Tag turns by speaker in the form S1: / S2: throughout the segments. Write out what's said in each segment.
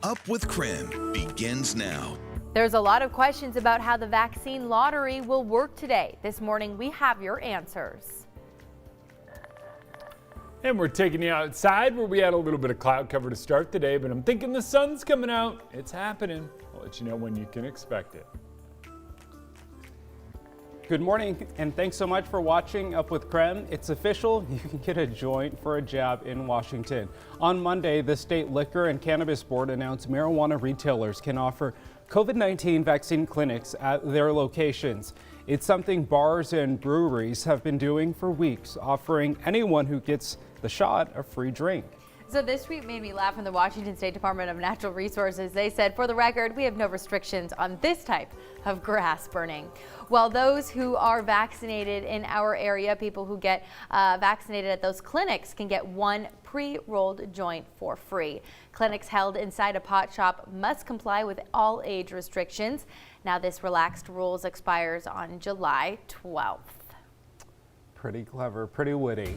S1: Up with KREM begins now.
S2: There's a lot of questions about how the vaccine lottery will work today. This morning, we have your answers.
S3: And we're taking you outside where we had a little bit of cloud cover to start the day, but I'm thinking the sun's coming out. It's happening. I'll let you know when you can expect it.
S4: Good morning, and thanks so much for watching Up with KREM. It's official, you can get a joint for a jab in Washington. On Monday, the State Liquor and Cannabis Board announced marijuana retailers can offer COVID-19 vaccine clinics at their locations. It's something bars and breweries have been doing for weeks, offering anyone who gets the shot a free drink.
S2: So this tweet made me laugh from the Washington State Department of Natural Resources. They said, for the record, we have no restrictions on this type of grass burning. Well, those who are vaccinated in our area, people who get vaccinated at those clinics, can get one pre-rolled joint for free. Clinics held inside a pot shop must comply with all age restrictions. Now this relaxed rules expires on July 12th.
S4: Pretty clever, pretty witty.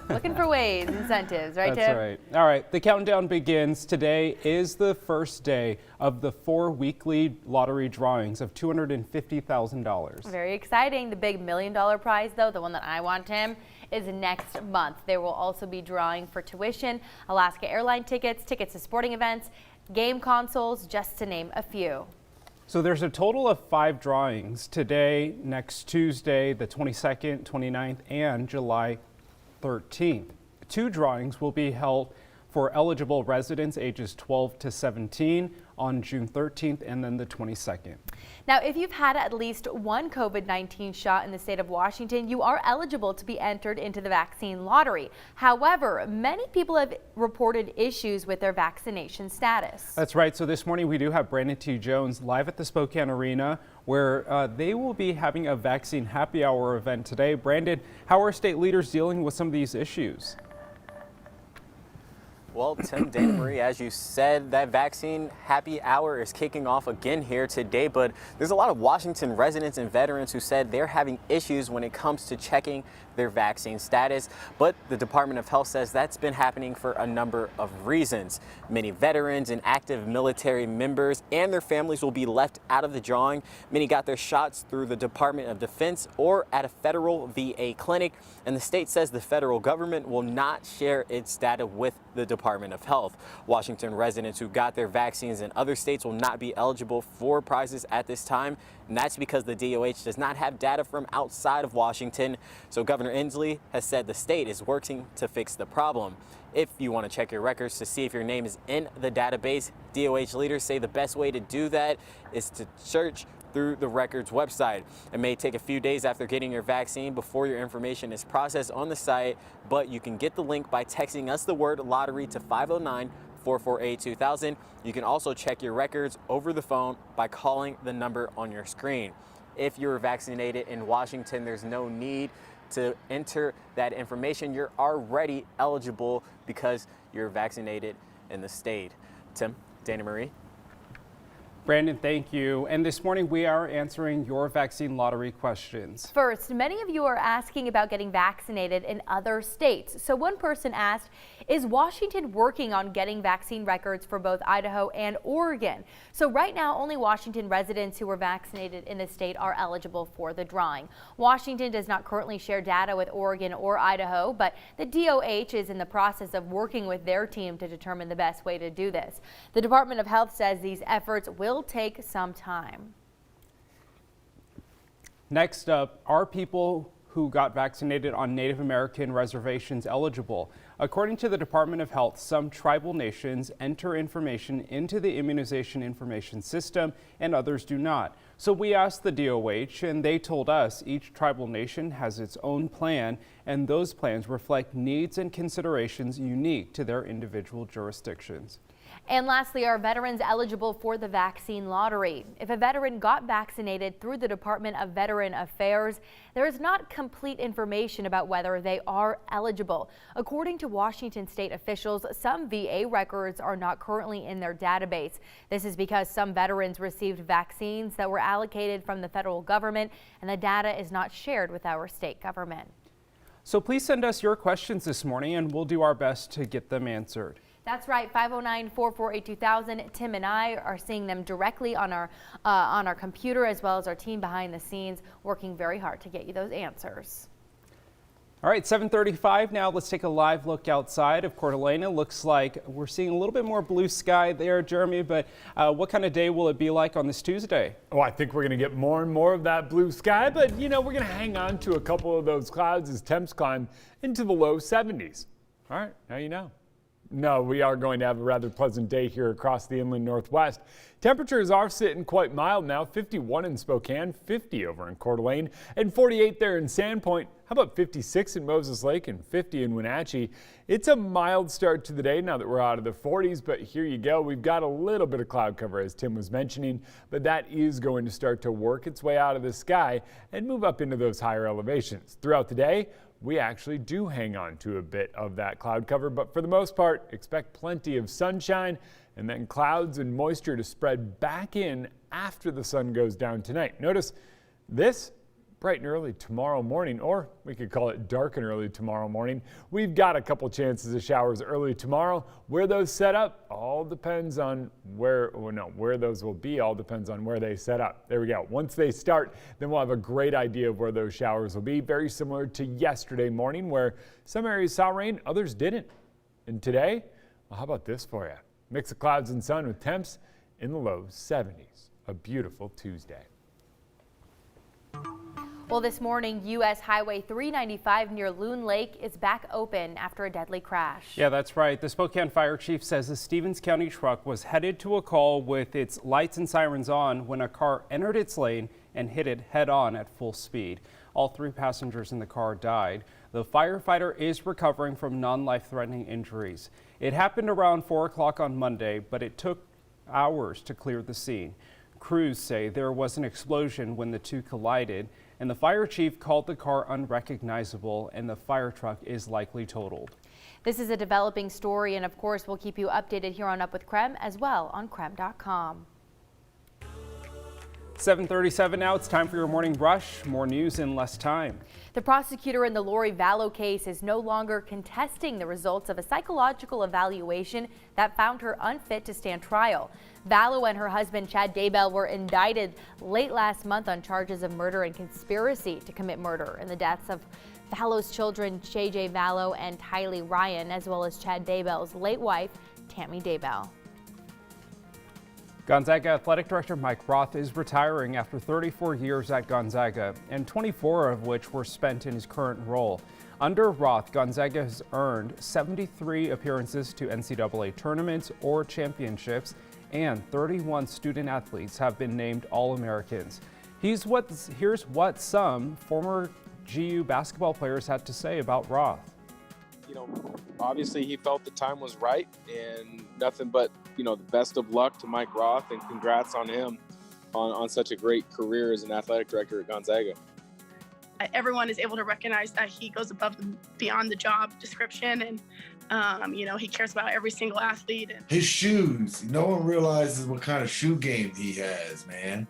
S2: Looking for ways, incentives, right,
S4: That's
S2: Tim?
S4: right. All right, the countdown begins. Today is the first day of the 4 weekly lottery drawings of $250,000.
S2: Very exciting. The big $1 million prize, though, the one that I want, Tim, is next month. There will also be drawing for tuition, Alaska airline tickets, tickets to sporting events, game consoles, just to name a few.
S4: So there's a total of 5 drawings today, next Tuesday, the 22nd, 29th, and July 13th. 2 drawings will be held for eligible residents ages 12 to 17 on June 13th and then the 22nd.
S2: Now, if you've had at least one COVID-19 shot in the state of Washington, you are eligible to be entered into the vaccine lottery. However, many people have reported issues with their vaccination status.
S4: That's right. So this morning we do have Brandon T. Jones live at the Spokane Arena where they will be having a vaccine happy hour event today. Brandon, how are state leaders dealing with some of these issues?
S5: Well, Tim, Dana Marie, as you said, that vaccine happy hour is kicking off again here today, but there's a lot of Washington residents and veterans who said they're having issues when it comes to checking their vaccine status, but the Department of Health says that's been happening for a number of reasons. Many veterans and active military members and their families will be left out of the drawing. Many got their shots through the Department of Defense or at a federal VA clinic, and the state says the federal government will not share its data with the Department of Health. Washington residents who got their vaccines in other states will not be eligible for prizes at this time, and that's because the DOH does not have data from outside of Washington. So Governor Inslee has said the state is working to fix the problem. If you want to check your records to see if your name is in the database, DOH leaders say the best way to do that is to search through the records website. It may take a few days after getting your vaccine before your information is processed on the site, but you can get the link by texting us the word lottery to 509-448-2000. You can also check your records over the phone by calling the number on your screen. If you're vaccinated in Washington, there's no need to enter that information. You're already eligible because you're vaccinated in the state. Tim, Dana Marie.
S4: Brandon, thank you. And this morning we are answering your vaccine lottery questions.
S2: First, many of you are asking about getting vaccinated in other states. So one person asked, is Washington working on getting vaccine records for both Idaho and Oregon? So right now, only Washington residents who were vaccinated in the state are eligible for the drawing. Washington does not currently share data with Oregon or Idaho, but the DOH is in the process of working with their team to determine the best way to do this. The Department of Health says these efforts will take some time.
S4: Next up, are people who got vaccinated on Native American reservations eligible? According to the Department of Health, some tribal nations enter information into the immunization information system and others do not. So we asked the DOH and they told us each tribal nation has its own plan and those plans reflect needs and considerations unique to their individual jurisdictions.
S2: And lastly, are veterans eligible for the vaccine lottery? If a veteran got vaccinated through the Department of Veteran Affairs, there is not complete information about whether they are eligible. According to Washington state officials, some VA records are not currently in their database. This is because some veterans received vaccines that were allocated from the federal government, and the data is not shared with our state government.
S4: So please send us your questions this morning and we'll do our best to get them answered.
S2: That's right, 509-448-2000. Tim and I are seeing them directly on our computer, as well as our team behind the scenes, working very hard to get you those answers.
S4: All right, 7:35 now. Let's take a live look outside of Coeur d'Alene. It looks like we're seeing a little bit more blue sky there, Jeremy, but what kind of day will it be like on this Tuesday?
S3: Oh, I think we're going to get more and more of that blue sky, but we're going to hang on to a couple of those clouds as temps climb into the low 70s. All right, now you know. No, we are going to have a rather pleasant day here across the inland northwest. Temperatures are sitting quite mild now, 51 in Spokane, 50 over in Coeur d'Alene, and 48 there in Sandpoint. How about 56 in Moses Lake and 50 in Wenatchee? It's a mild start to the day now that we're out of the 40s, but here you go. We've got a little bit of cloud cover, as Tim was mentioning, but that is going to start to work its way out of the sky and move up into those higher elevations. Throughout the day, we actually do hang on to a bit of that cloud cover, but for the most part, expect plenty of sunshine and then clouds and moisture to spread back in after the sun goes down tonight. Notice this bright and early tomorrow morning, or we could call it dark and early tomorrow morning. We've got a couple chances of showers early tomorrow. Where those set up all depends on where those will be, all depends on where they set up. There we go. Once they start, then we'll have a great idea of where those showers will be. Very similar to yesterday morning, where some areas saw rain, others didn't. And today, well, how about this for you? Mix of clouds and sun with temps in the low 70s. A beautiful Tuesday.
S2: Well, this morning, U.S. Highway 395 near Loon Lake is back open after a deadly crash.
S4: Yeah, that's right. The Spokane Fire Chief says the Stevens County truck was headed to a call with its lights and sirens on when a car entered its lane and hit it head on at full speed. All 3 passengers in the car died. The firefighter is recovering from non-life-threatening injuries. It happened around 4 o'clock on Monday, but it took hours to clear the scene. Crews say there was an explosion when the two collided, and the fire chief called the car unrecognizable, and the fire truck is likely totaled.
S2: This is a developing story, and of course we'll keep you updated here on Up with KREM as well on KREM.com.
S4: 7:37 now. It's time for your morning rush. More news in less time.
S2: The prosecutor in the Lori Vallow case is no longer contesting the results of a psychological evaluation that found her unfit to stand trial. Vallow and her husband Chad Daybell were indicted late last month on charges of murder and conspiracy to commit murder in the deaths of Vallow's children JJ Vallow and Tylee Ryan, as well as Chad Daybell's late wife Tammy Daybell.
S4: Gonzaga Athletic Director Mike Roth is retiring after 34 years at Gonzaga, and 24 of which were spent in his current role. Under Roth, Gonzaga has earned 73 appearances to NCAA tournaments or championships, and 31 student athletes have been named All-Americans. Here's what some former GU basketball players had to say about Roth.
S6: Obviously he felt the time was right, and nothing but, the best of luck to Mike Roth, and congrats on him on such a great career as an athletic director at Gonzaga.
S7: Everyone is able to recognize that he goes above and beyond the job description, and he cares about every single athlete.
S8: His shoes, no one realizes what kind of shoe game he has, man.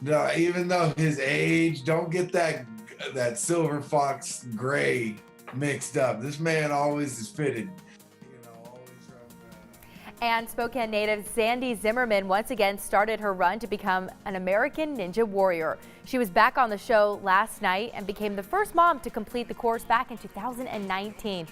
S8: No, even though his age, don't get that Silver Fox gray mixed up. This man always is fitted.
S2: And Spokane native Sandy Zimmerman once again started her run to become an American Ninja Warrior. She was back on the show last night and became the first mom to complete the course back in 2019.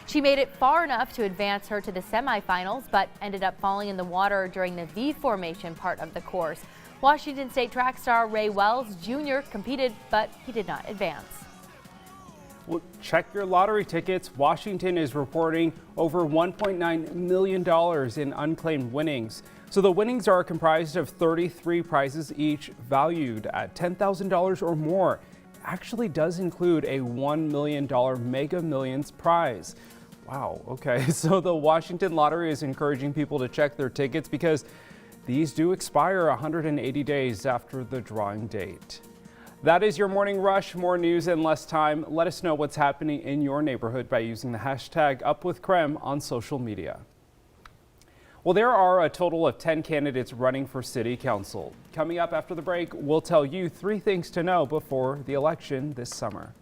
S2: She made it far enough to advance her to the semifinals, but ended up falling in the water during the V formation part of the course. Washington State track star Ray Wells Jr. competed, but he did not advance.
S4: Well, check your lottery tickets. Washington is reporting over $1.9 million in unclaimed winnings. So the winnings are comprised of 33 prizes, each valued at $10,000 or more. Actually does include a $1 million Mega Millions prize. Wow, okay. So the Washington Lottery is encouraging people to check their tickets because these do expire 180 days after the drawing date. That is your morning rush. More news in less time. Let us know what's happening in your neighborhood by using the hashtag #UpWithKREM on social media. Well, there are a total of 10 candidates running for city council. Coming up after the break, we'll tell you 3 things to know before the election this summer.